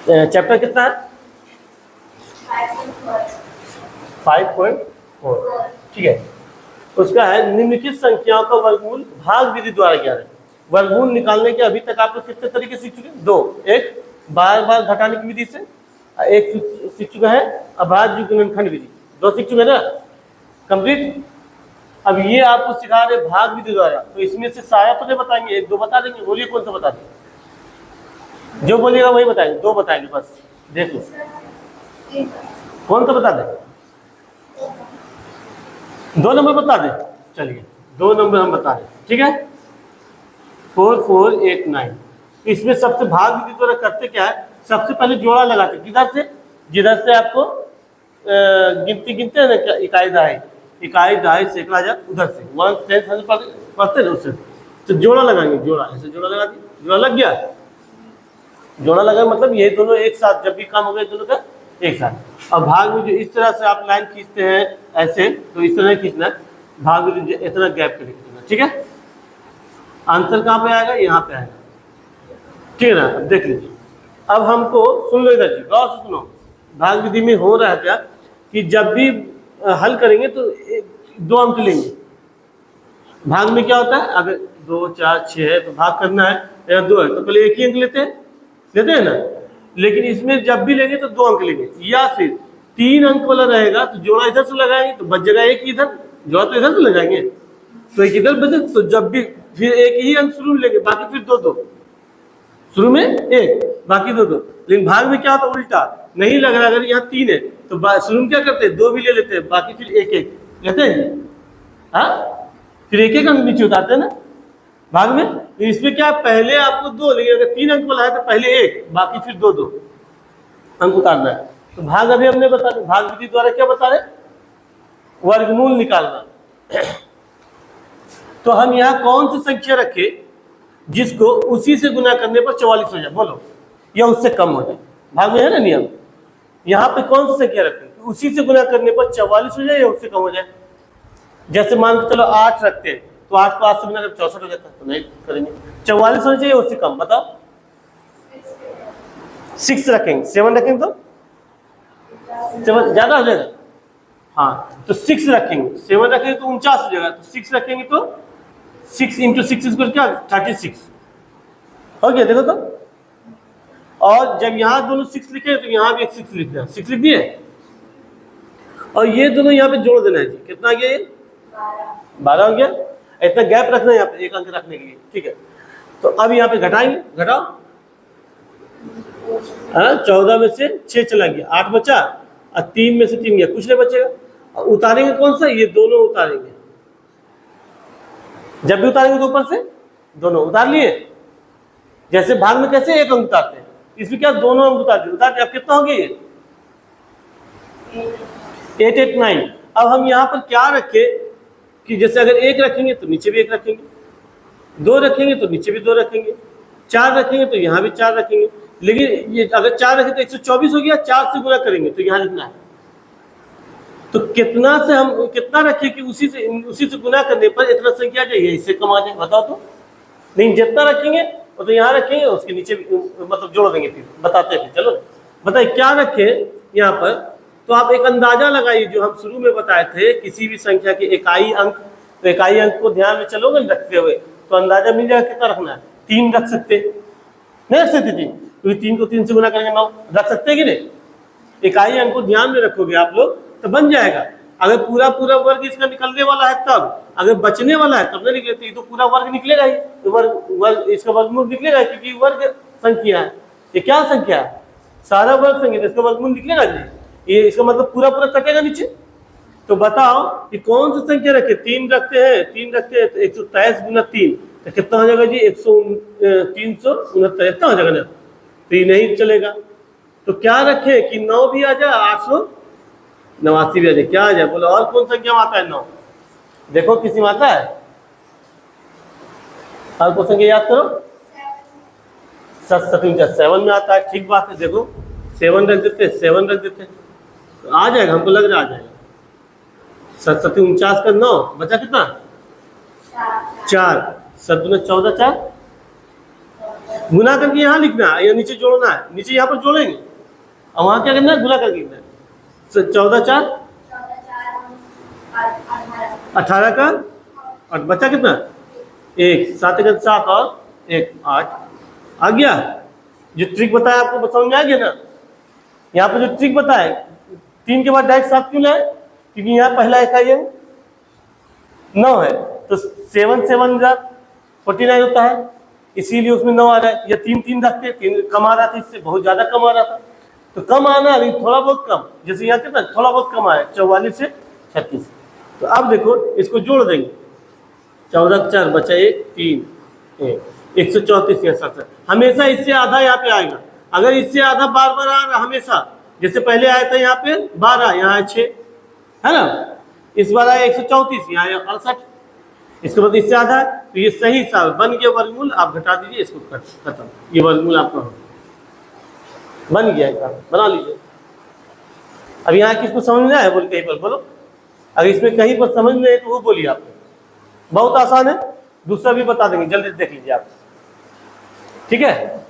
Chapter कितना है? 5.4। ठीक है, उसका है निम्नलिखित संख्याओं का वर्गमूल भाग विधि द्वारा ज्ञात है। वर्गमूल निकालने के अभी तक आप लोग कितने तरीके सीख चुके? दो। एक बार बार घटाने की विधि से, एक सीख चुका है अभाज्य गुणनखंड विधि, दो सीख चुके ना कंप्लीट। अब ये आपको सिखा रहे भाग विधि द्वारा, तो इसमें से सारा तो नहीं बताएंगे, एक दो बता देंगे। बोलिए कौन सा बता देंगे? जो बोलिएगा वही बताएंगे, दो बताएंगे बस। देख लो कौन सा बता दें? 2 नंबर बता दें। चलिए 2 नंबर हम बता दें, ठीक है। 4 4 8 9। इसमें सबसे भाग विधि द्वारा करते क्या है, सबसे पहले जोड़ा लगाते। किधर से? जिधर से आपको गिनती गिनते हैं ना, क्या इकाई दहाई सैकड़ा हजार, उधर से 1 10 100 पढ़ते ना उससे। तो जोड़ा लगाएंगे, जोड़ा ऐसे जोड़ा लगा दिए, जोड़ा लग गया। जोड़ा लगा मतलब ये दोनों एक साथ, जब भी काम हो गया दोनों का एक साथ। अब भाग में जो इस तरह से आप लाइन खींचते हैं ऐसे, तो इस तरह खींचना है भाग में, इतना गैप करके खींचना, ठीक है। आंसर कहाँ पे आएगा? यहाँ पे आएगा, ठीक है ना। अब देख लीजिए, अब हमको सुन लो इधर जी, गौर से सुनो। भाग विधि में हो रहा है क्या कि जब भी हल करेंगे तो 2 अंक लेंगे। भाग में क्या होता है, अगर 2 4 6 है तो भाग करना है, या 2 है तो पहले एक ही अंक लेते हैं ना। लेकिन इसमें जब भी लेंगे तो 2 अंक लेंगे, या फिर 3 अंक वाला रहेगा तो जोड़ा इधर से लगाएंगे तो बच जाएगा एक इधर, जोड़ा तो इधर से लगाएंगे तो एक इधर बचे। तो जब भी फिर एक ही अंक शुरू में लेंगे, बाकी फिर 2 2, शुरू में एक बाकी 2 2। लेकिन भाग में क्या होता है उल्टा, नहीं लग रहा, अगर यहाँ 3 है तो शुरू में क्या करते हैं 2 भी ले लेते हैं, बाकी फिर एक एक लेते हैं, हाँ फिर एक एक अंक नीचे उतारते हैं ना भाग में। तो इसमें क्या पहले आपको 2, लेकिन अगर 3 अंक वाला है तो पहले 1 बाकी फिर 2 2 अंक उतारना है। तो भाग अभी हमने बता दिया, भाग विधि द्वारा क्या बता रहे, वर्गमूल निकालना। तो हम यहाँ कौन सी संख्या रखे जिसको उसी से गुना करने पर 44 हो जाए, बोलो, या उससे कम हो जाए। भाग में है ना नियम, यहाँ पे कौन सी संख्या रखें उसी से गुना करने पर 44 हो जाए या उससे कम हो जाए। जैसे मान के चलो 8 रखते हैं तो 8 को 8 से गुना कर 64 हो जाता है, तो नहीं करेंगे। 44 होना चाहिए उससे कम, बताओ। 6 रखेंगे, 7 रखेंगे तो 7 ज्यादा हो जाएगा, हाँ तो 6 रखेंगे। 7 रखेंगे तो 49 हो जाएगा, तो 6 रखेंगे तो 6 × 6 क्या 36 हो गया, देखो तो। और जब यहाँ दोनों 6 लिखे तो यहाँ भी एक 6 लिख दिया, 6 लिख दिए। और ये दोनों यहाँ पे जोड़ देना है जी, कितना आ गया ये 12 हो गया। इतना गैप रखना है यहाँ पे एक अंक रखने के लिए, ठीक है। तो अब यहाँ पे घटाएंगे, घटाओ, हाँ 14 में से 6 चला गया, 8 बचा, और 3 में से 3 गया, कुछ नहीं बचेगा। और उतारेंगे कौन सा, ये दोनों उतारेंगे। जब भी उतारेंगे तो ऊपर से दोनों उतार लिए। जैसे भाग में कैसे एक अंक उतारते हैं, इसमें क्या दोनों अंक उतारते। अब कितना हो गया ये 8 8 9। अब हम यहाँ पर क्या रखें कि जैसे अगर 1 रखेंगे तो नीचे भी 1 रखेंगे, 2 रखेंगे तो नीचे भी 2 रखेंगे, 4 रखेंगे तो यहाँ भी 4 रखेंगे। लेकिन ये अगर 4 रखें तो 124 हो गया, 4 से गुणा करेंगे तो यहाँ लिखना है। तो कितना से हम कितना रखें कि उसी से गुणा करने पर इतना संख्या चाहिए, इससे कम आ जाए, बताओ तो। नहीं जितना रखेंगे वो तो यहाँ रखेंगे, उसके नीचे मतलब जोड़ देंगे। फिर बताते हैं, चलो बताइए क्या रखें यहाँ पर। तो आप एक अंदाजा लगाइए, जो हम शुरू में बताए थे, किसी भी संख्या के इकाई अंक, तो इकाई अंक को ध्यान में चलोगे रखते हुए तो अंदाजा मिल जाएगा कितना रखना है। 3 रख सकते, नहीं रख सकते 3, क्योंकि 3 को 3 से गुना करेंगे 9, रख सकते हैं कि नहीं। इकाई अंक को ध्यान में रखोगे आप लोग तो बन जाएगा। अगर पूरा वर्ग इसका निकलने वाला है तब, अगर बचने वाला है तब नहीं निकलती, तो पूरा वर्ग निकलेगा ही, तो वर्ग इसका वर्गमूल निकलेगा, क्योंकि वर्ग संख्या है। ये क्या संख्या है, सारा वर्ग संख्या, इसका वर्गमूल निकलेगा जी। ये इसका मतलब पूरा कटेगा नीचे। तो बताओ कि कौन सी संख्या रखे, 3 रखते हैं तो 123 गुना 3 तो कितना हो जाएगा जी 369 इतना हो जाएगा ना, तो ये नहीं चलेगा। तो क्या रखे कि 9 भी आ जाए, 889 भी आ जाए, क्या आ जाए बोलो। और कौन संख्या में आता है 9, देखो किसी में आता है, और कौन संख्या याद करो, 7 में आता है, ठीक बात है। देखो 7 रख देते, 7 रख देते तो आ जाएगा, हमको लग रहा आ जाएगा। 7 7 49 का 9 बचा कितना 4, 7 14 4 गुना करके यहाँ लिखना है या नीचे जोड़ना है, नीचे यहाँ पर जोड़ेंगे और वहाँ क्या करना है, गुना करके लिखना है। 14 4 18 का और बचा कितना 1, 7 का 7 और 1 8 आ गया। जो ट्रिक बताया आपको समझ में आ गया ना। यहाँ पर जो ट्रिक बताया 3 के बाद डायरेक्ट 7 क्यों लाए, क्योंकि यहाँ पहला एक है 9 है तो 7 7 49 होता है, इसीलिए उसमें 9 आ रहा है। या 3 3 रखते 3 कम आ रहा था, इससे बहुत ज्यादा कम आ रहा था तो कम आना नहीं, थोड़ा बहुत कम, जैसे यहाँ कितना थोड़ा बहुत कम आया 44 से 36। तो अब देखो इसको जोड़ देंगे, 14 के 4 बचा 1 3 134 या 7 हमेशा इससे आधा यहाँ पे आएगा। अगर इससे आधा बार बार आ रहा हमेशा, जैसे पहले आया था यहाँ पे 12 यहाँ है 6 है ना, इस बार आया 134 यहाँ आया 68, इसके बाद इससे आधा है तो ये सही हिसाब बन गया वर्गमूल। आप घटा दीजिए इसको, खत्म, ये वर्गमूल आपका बन गया, हिसाब बना लीजिए। अब यहाँ किसको समझ में आया बोल कहीं पर बोलो, अगर इसमें कहीं पर समझ में आए तो वो बोलिए आप। बहुत आसान है, दूसरा भी बता देंगे, जल्दी से देख लीजिए आप, ठीक है।